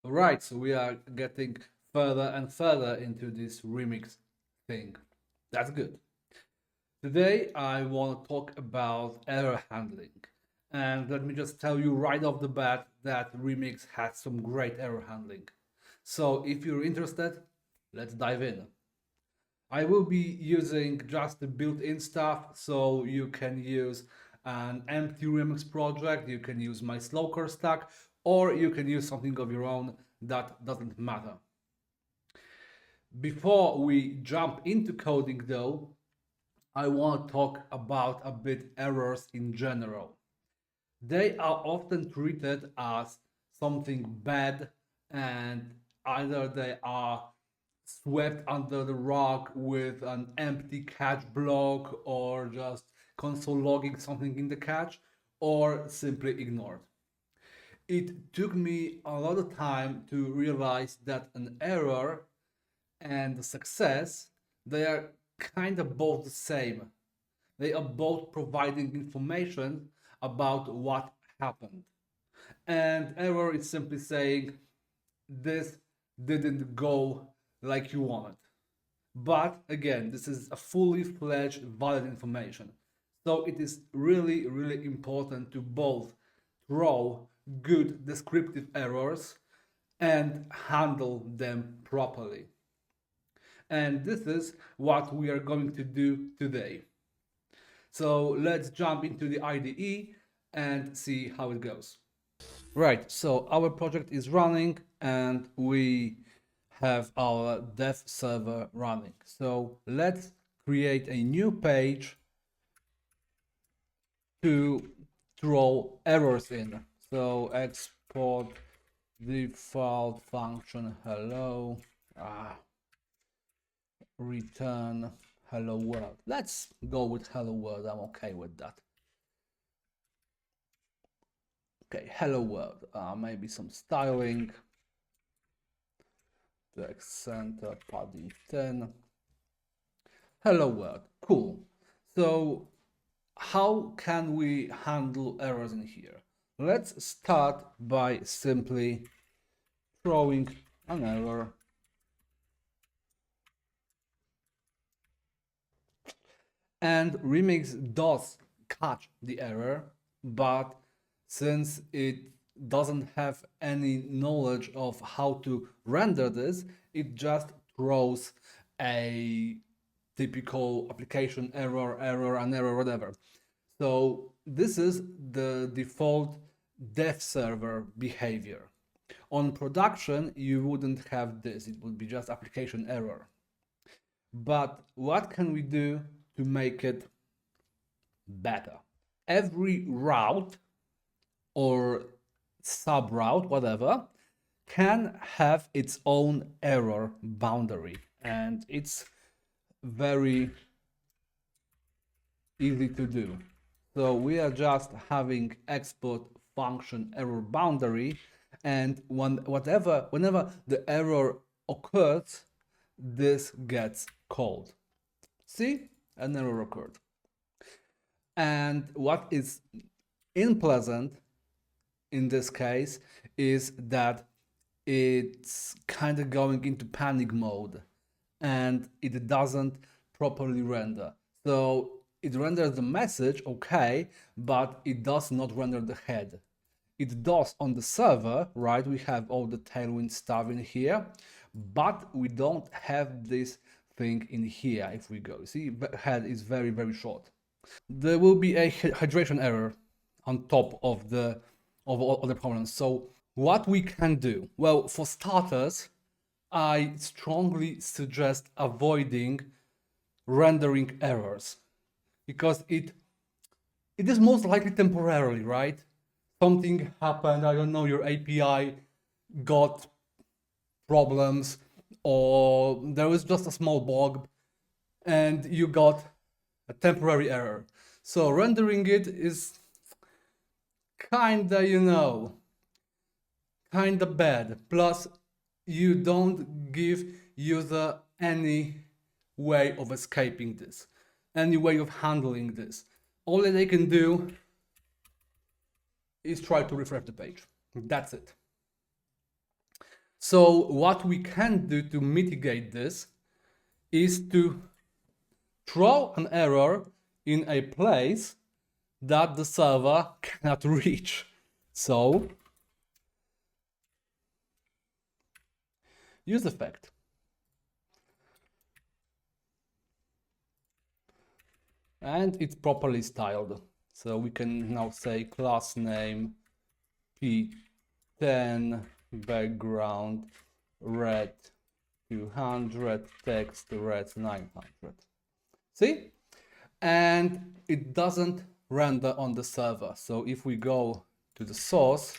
Right, so we are getting further and further into this remix thing. That's good. Today I want to talk about error handling. And let me just tell you right off the bat that Remix has some great error handling. So if you're interested, let's dive in. I will be using just the built-in stuff, so you can use an empty Remix project, you can use my Slowcore stack, or you can use something of your own. That doesn't matter. Before we jump into coding though, I want to talk about a bit errors in general. They are often treated as something bad, and either they are swept under the rug with an empty catch block or just console logging something in the catch or simply ignored. It took me a lot of time to realize that an error and the success, they are kind of both the same. They are both providing information about what happened. And error is simply saying this didn't go like you wanted. But again, this is a fully fledged valid information. So it is really, really important to both throw good descriptive errors and handle them properly. And this is what we are going to do today. So let's jump into the IDE and see how it goes. Right, so our project is running and we have our dev server running. So let's create a new page to throw errors in. So export default function hello, return hello world. Let's go with hello world. I'm okay with that. Okay, hello world. Maybe some styling. Text center padding 10. Hello world. Cool. So how can we handle errors in here? Let's start by simply throwing an error. And Remix does catch the error, but since it doesn't have any knowledge of how to render this, it just throws a typical application error, an error, whatever. So this is the default dev server behavior. On production, you wouldn't have this. It would be just application error. But what can we do to make it better? Every route or sub route, whatever, can have its own error boundary, and it's very easy to do. So we are just having export function error boundary, and whenever the error occurs, this gets called. See, an error occurred. And what is unpleasant in this case is that it's kind of going into panic mode and it doesn't properly render. So it renders the message okay, but it does not render the head. It does on the server, right? We have all the Tailwind stuff in here, but we don't have this thing in here. If we go, see, head is very, very short. There will be a hydration error on top of all the problems. So what we can do? Well, for starters, I strongly suggest avoiding rendering errors because it is most likely temporarily, right? Something happened, I don't know, your API got problems or there was just a small bug and you got a temporary error. So rendering it is kinda, kinda bad. Plus, you don't give user any way of escaping this, any way of handling this. All that they can do is try to refresh the page. That's it. So what we can do to mitigate this is to throw an error in a place that the server cannot reach. So use effect. And it's properly styled. So we can now say class name p10 background red 200 text red 900. See? And it doesn't render on the server. So if we go to the source,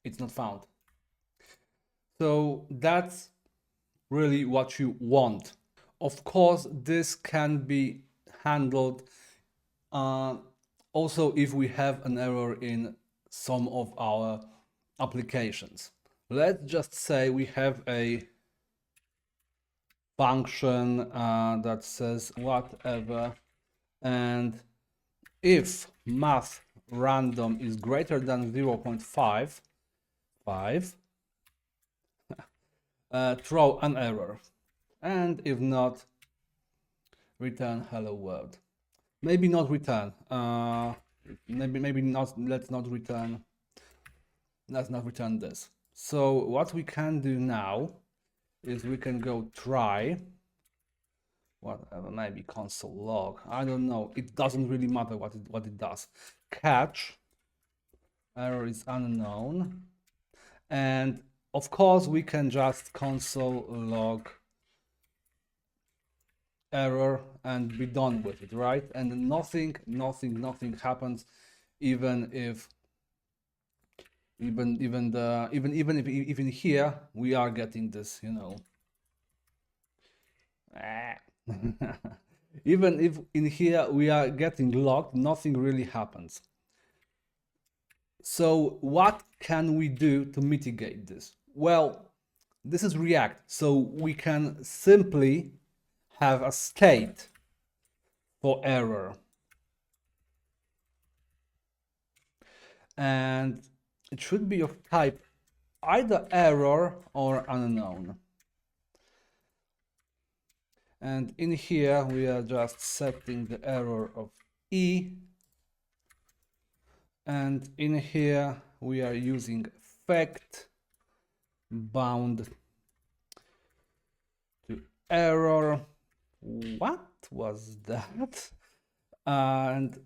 it's not found. So that's really what you want. Of course, this can be handled also if we have an error in some of our applications. Let's just say we have a function that says whatever, and if math random is greater than 0.5, throw an error, and if not, return hello world. Maybe not return. Maybe not. Let's not return this. So what we can do now is we can go try whatever, maybe console log. I don't know. It doesn't really matter what it does. Catch error is unknown, and of course we can just console log error and be done with it, right? And nothing happens, even if even here we are getting this, you know. Even if in here we are getting logged, nothing really happens. So what can we do to mitigate this? Well, this is React, so we can simply have a state for error. And it should be of type either error or unknown. And in here we are just setting the error of E. And in here we are using effect bound to error. What was that? And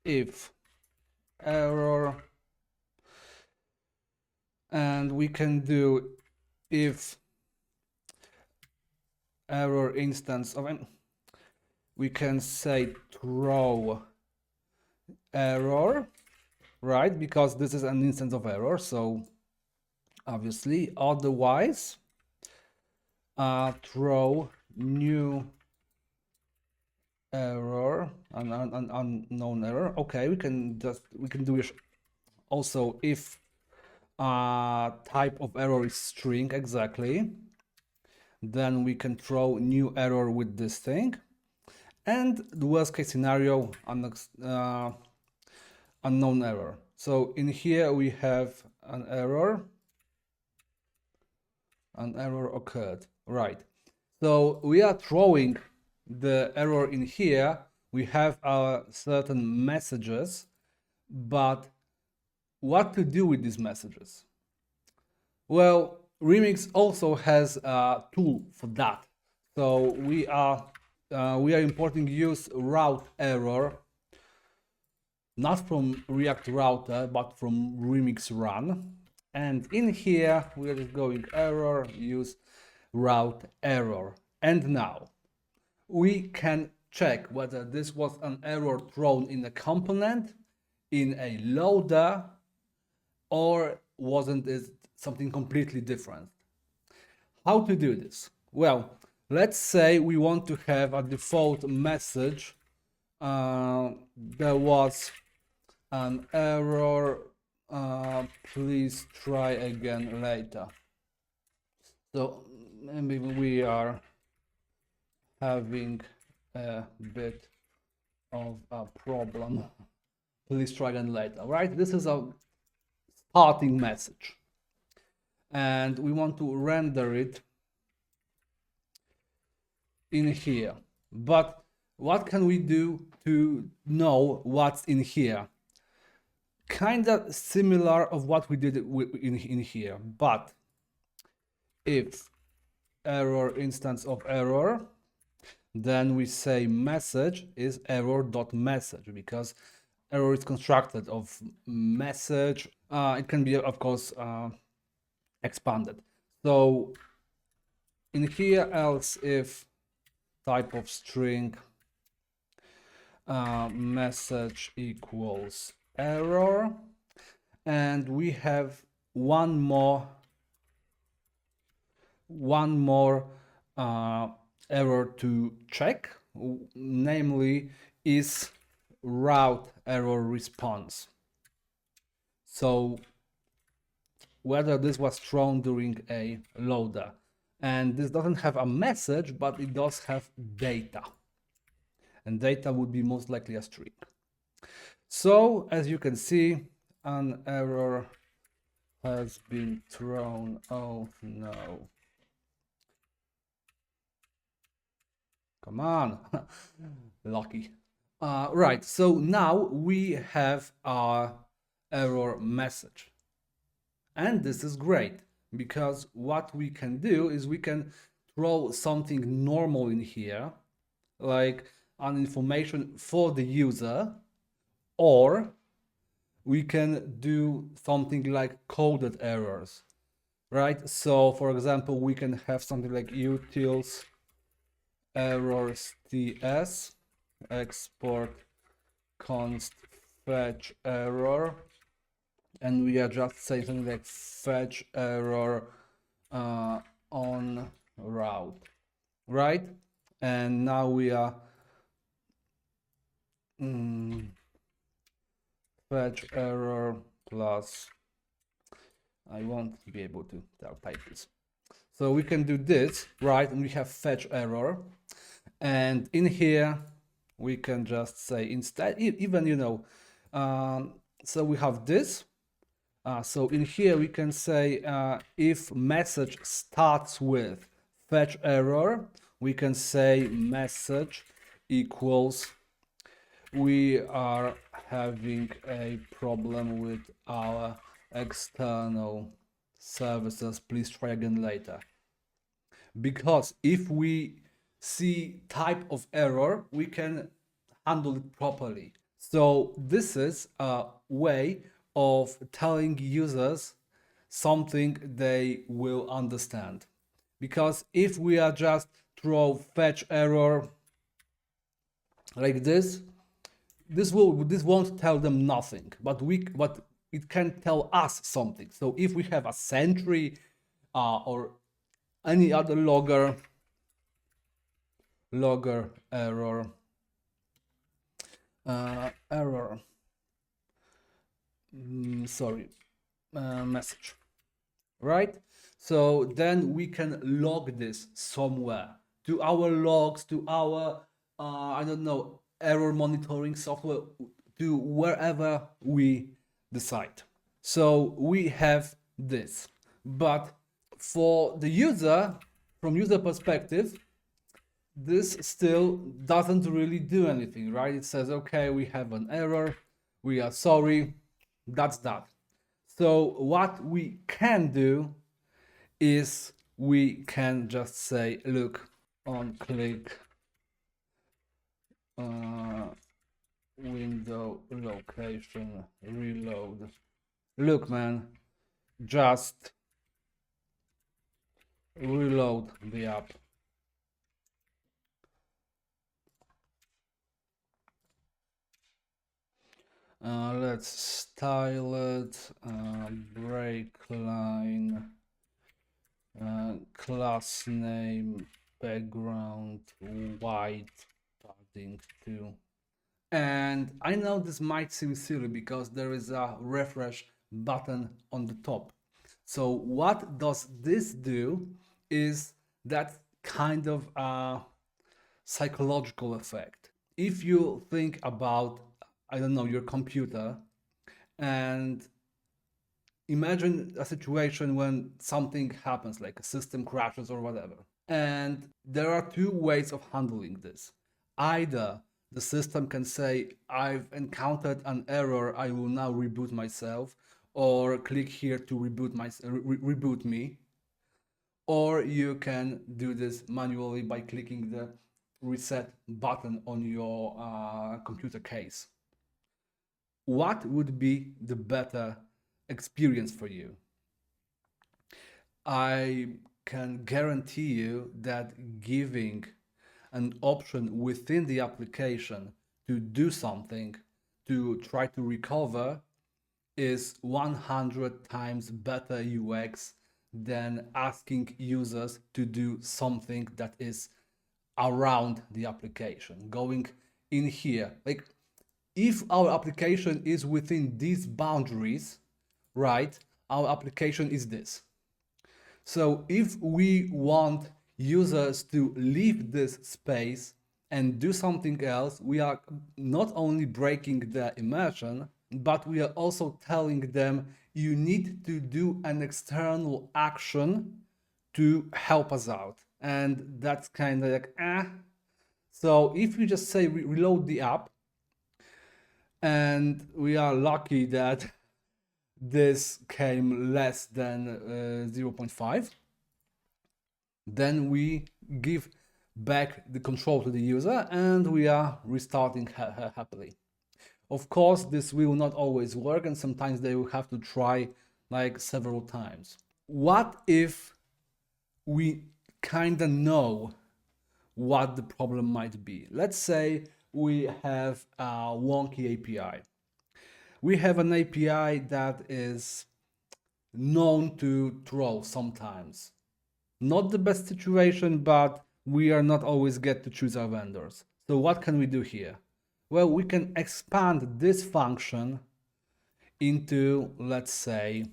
if error, and we can do if error instance of, we can say throw error, right? Because this is an instance of error, so obviously. Otherwise, throw new error, an unknown error. Okay, we can do it also if type of error is string, exactly. Then we can throw new error with this thing. And the worst case scenario, unknown error. So in here we have an error occurred, right? So we are throwing the error in here. We have our certain messages, but what to do with these messages? Well, Remix also has a tool for that. So we are importing use route error, not from React Router, but from Remix Run. And in here we are just going error, use route error. And now we can check whether this was an error thrown in a component, in a loader, or wasn't it something completely different. How to do this? Well, let's say we want to have a default message. There was an error, please try again later. So maybe we are having a bit of a problem. Please try again later, right? This is a starting message, and we want to render it in here. But what can we do to know what's in here? Kind of similar of what we did in here, but if error instance of error, then we say message is error.message, because error is constructed of message. It can be, of course, expanded. So in here, else if type of string message equals error, and we have one more error to check, namely is route error response. So whether this was thrown during a loader, and this doesn't have a message, but it does have data, and data would be most likely a string. So as you can see, an error has been thrown. Oh no. Come on. Lucky. Right, so now we have our error message. And this is great, because what we can do is we can throw something normal in here, like an information for the user, or we can do something like coded errors, right? So for example, we can have something like utils errors ts export const fetch error, and we are just saying something like fetch error on route, right? And now we are fetch error plus, I won't be able to type this. So we can do this, right? And we have fetch error, and in here we can just say instead, even, you know, so we have this. So in here we can say if message starts with fetch error, we can say message equals we are having a problem with our external services, please try again later. Because if we see type of error, we can handle it properly. So this is a way of telling users something they will understand. Because if we are just throw fetch error like this, this won't tell them nothing, but it can tell us something. So if we have a sentry or any other logger error message, right? So then we can log this somewhere to our logs, to our I don't know, error monitoring software, to wherever we decide. So we have this, but for the user, from user perspective, this still doesn't really do anything, right? It says, okay, we have an error, we are sorry, that's that. So what we can do is we can just say, look, on click window location reload. Look, man, just reload the app. Let's style it, break line, class name, background, white, padding 2. And I know this might seem silly because there is a refresh button on the top. So what does this do is that kind of a psychological effect. If you think about, I don't know, your computer, and imagine a situation when something happens, like a system crashes or whatever. And there are two ways of handling this. Either the system can say, I've encountered an error, I will now reboot myself, or click here to reboot me. Or you can do this manually by clicking the reset button on your computer case. What would be the better experience for you? I can guarantee you that giving an option within the application to do something, to try to recover, is 100 times better UX than asking users to do something that is around the application. Going in here, like if our application is within these boundaries, right, our application is this. So if we want users to leave this space and do something else, we are not only breaking the immersion, but we are also telling them you need to do an external action to help us out. And that's kind of like, So if we just say reload the app, and we are lucky that this came less than 0.5, then we give back the control to the user and we are restarting happily. Of course, this will not always work, and sometimes they will have to try like several times. What if we kind of know what the problem might be? Let's say we have a wonky API. We have an API that is known to troll sometimes. Not the best situation, but we are not always get to choose our vendors. So what can we do here? Well, we can expand this function into, let's say,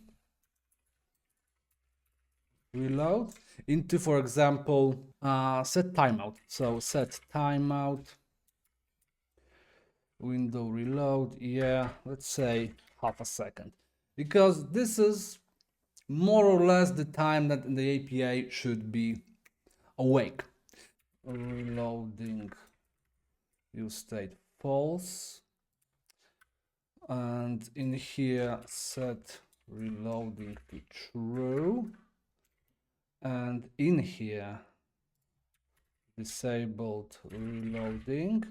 reload, into, for example, set timeout. So set timeout, window reload, yeah, let's say half a second. Because this is more or less the time that the API should be awake. Reloading use state false, and in here set reloading to true, and in here disabled reloading,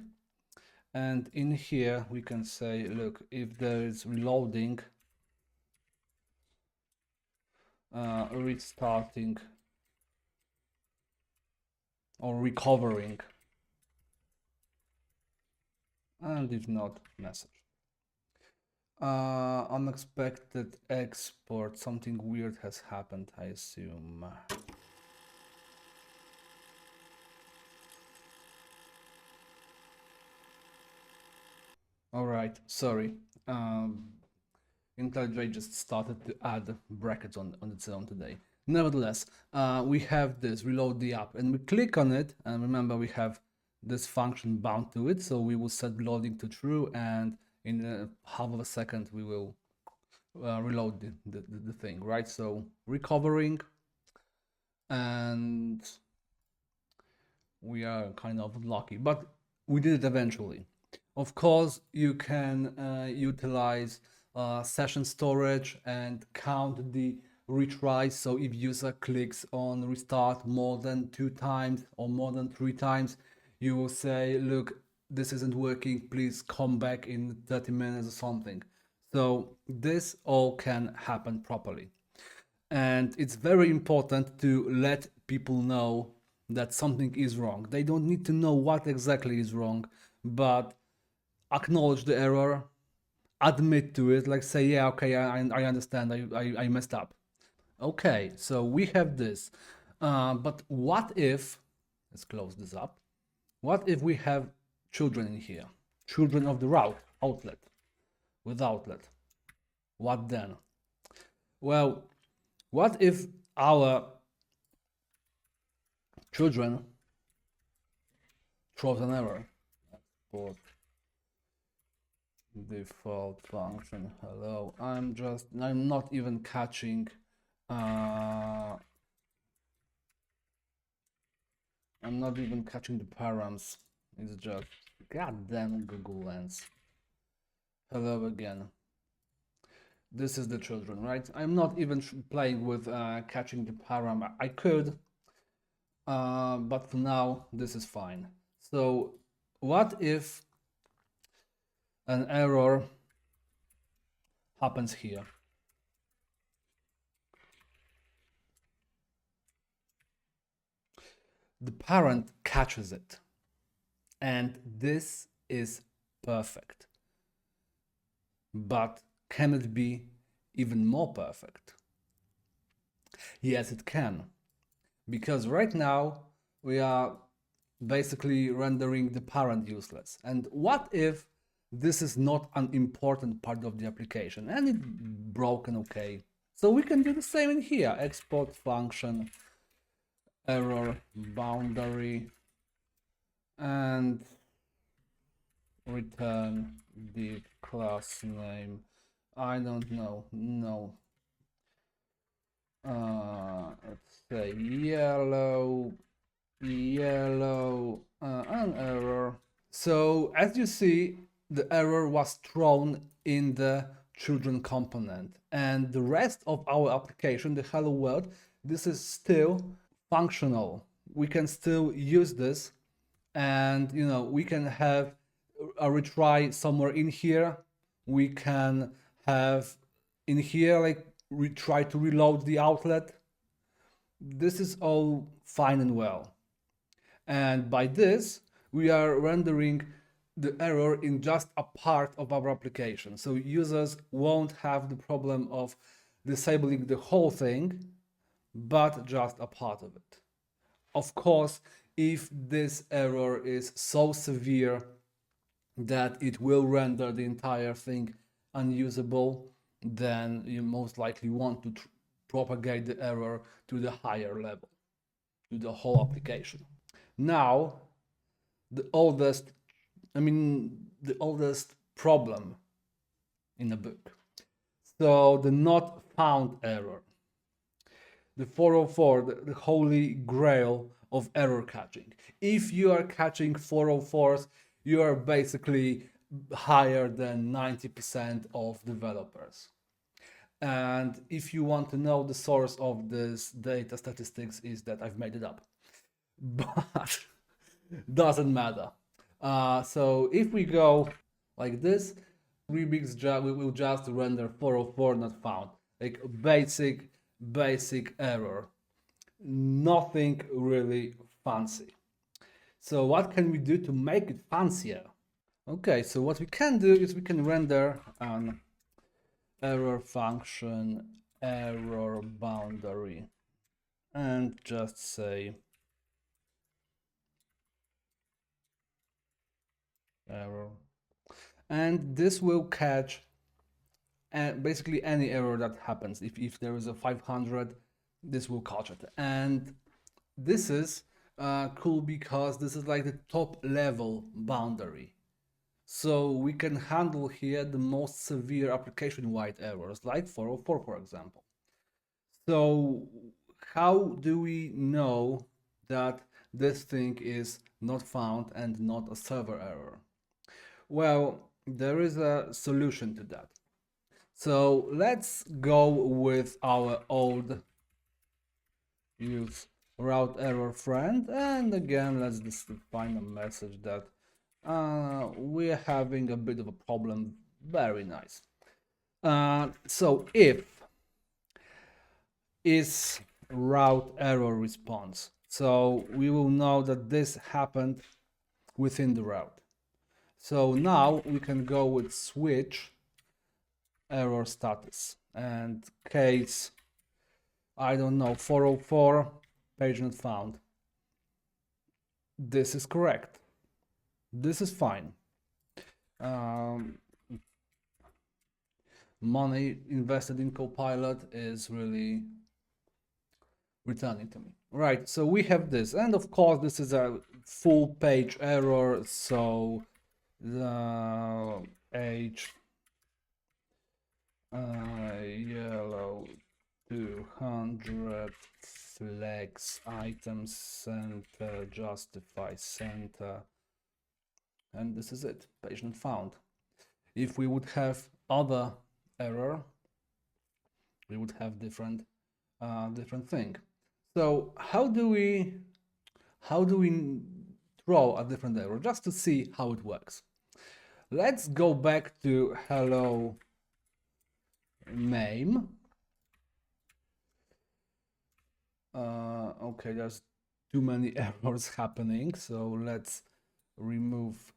and in here we can say, look, if there is reloading, restarting or recovering, and if not, message. Unexpected export, something weird has happened, I assume. All right, sorry. IntelliJ just started to add brackets on its own today. Nevertheless, we have this reload the app, and we click on it, and remember we have this function bound to it, so we will set loading to true, and in half of a second we will reload the thing, right? So recovering, and we are kind of lucky, but we did it eventually. Of course, you can utilize session storage and count the retries. So if user clicks on restart more than 2 times or more than 3 times, you will say, look, this isn't working, please come back in 30 minutes or something. So this all can happen properly. And it's very important to let people know that something is wrong. They don't need to know what exactly is wrong, but acknowledge the error, admit to it, like say, yeah, okay, I understand, I messed up. Okay, so we have this. But what if, let's close this up. What if we have children in here? Children of the route, outlet, with outlet. What then? Well, what if our children throws an error? Export default function hello. I'm not even catching I'm not even catching the params. It's just goddamn Google Lens. Hello again. This is the children, right? I'm not even playing with catching the param. I could, but for now, this is fine. So what if an error happens here? The parent catches it, and this is perfect. But can it be even more perfect? Yes, it can. Because right now we are basically rendering the parent useless. And what if this is not an important part of the application and it's broken? Okay. So we can do the same in here. Export function, error boundary, and return the class name. I don't know. No. Let's say yellow, an error. So as you see, the error was thrown in the children component, and the rest of our application, the hello world, this is still functional. We can still use this, and we can have a retry somewhere in here. We can have in here like we try to reload the outlet. This is all fine and well. And by this, we are rendering the error in just a part of our application. So users won't have the problem of disabling the whole thing, but just a part of it. Of course, if this error is so severe that it will render the entire thing unusable, then you most likely want to propagate the error to the higher level, to the whole application. Now, the oldest problem in the book. So the not found error. The 404, the holy grail of error catching. If you are catching 404s, you are basically higher than 90% of developers. And if you want to know the source of this data statistics is that I've made it up. But doesn't matter. So if we go like this, we will just render 404 not found. Like basic error. Nothing really fancy. So what can we do to make it fancier? Okay, so what we can do is we can render an error function, error boundary, and just say error. And this will catch basically any error that happens. If there is a 500, this will catch it. And this is cool because this is like the top level boundary. So we can handle here the most severe application-wide errors, like 404, for example. So how do we know that this thing is not found and not a server error? Well, there is a solution to that. So let's go with our old use route error friend, and again let's just find a message that we're having a bit of a problem. Very nice. So if is route error response, so we will know that this happened within the route. So now we can go with switch error status and case, I don't know, 404 page not found. This is correct. This is fine. Money invested in Copilot is really returning to me. Right, so we have this, and of course this is a full page error, so age yellow 200 flex item center justify center, and this is it, page not found. If we would have other error, we would have different thing. So how do we throw a different error just to see how it works? Let's go back to hello name. Okay, there's too many errors happening, so let's remove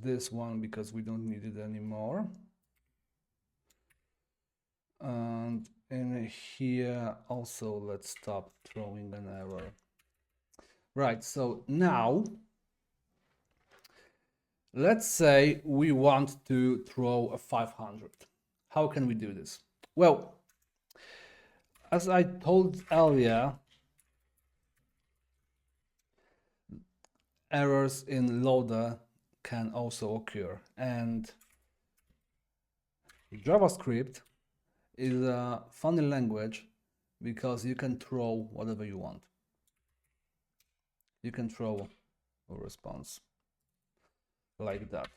this one because we don't need it anymore. And in here also, let's stop throwing an error. Right, so now let's say we want to throw a 500. How can we do this? Well, as I told earlier, errors in loader can also occur, and JavaScript is a funny language because you can throw whatever you want. You can throw a response like that,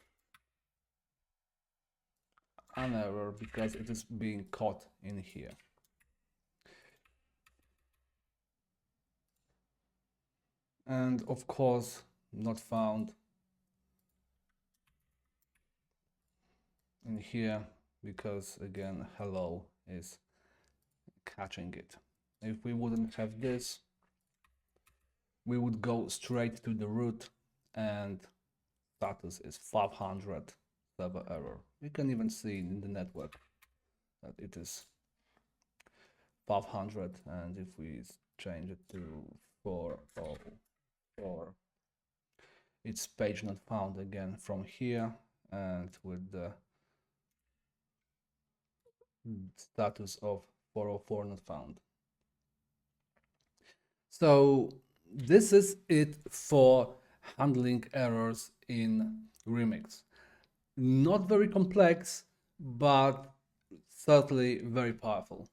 an error, because it is being caught in here. And of course, not found in here because again, hello is catching it. If we wouldn't have this, we would go straight to the root and status is 500 server error. You can even see in the network that it is 500, and if we change it to 404, it's page not found again from here, and with the status of 404 not found. So this is it for handling errors in Remix. Not very complex, but certainly very powerful.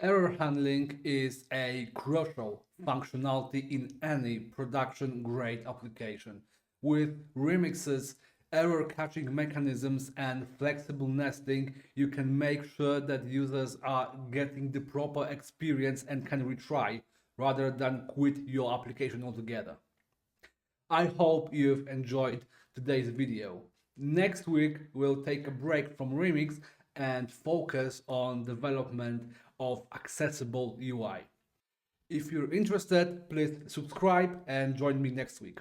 Error handling is a crucial functionality in any production-grade application. With remixes, error catching mechanisms, and flexible nesting, you can make sure that users are getting the proper experience and can retry rather than quit your application altogether. I hope you've enjoyed today's video. Next week, we'll take a break from Remix and focus on development of accessible UI. If you're interested, please subscribe and join me next week.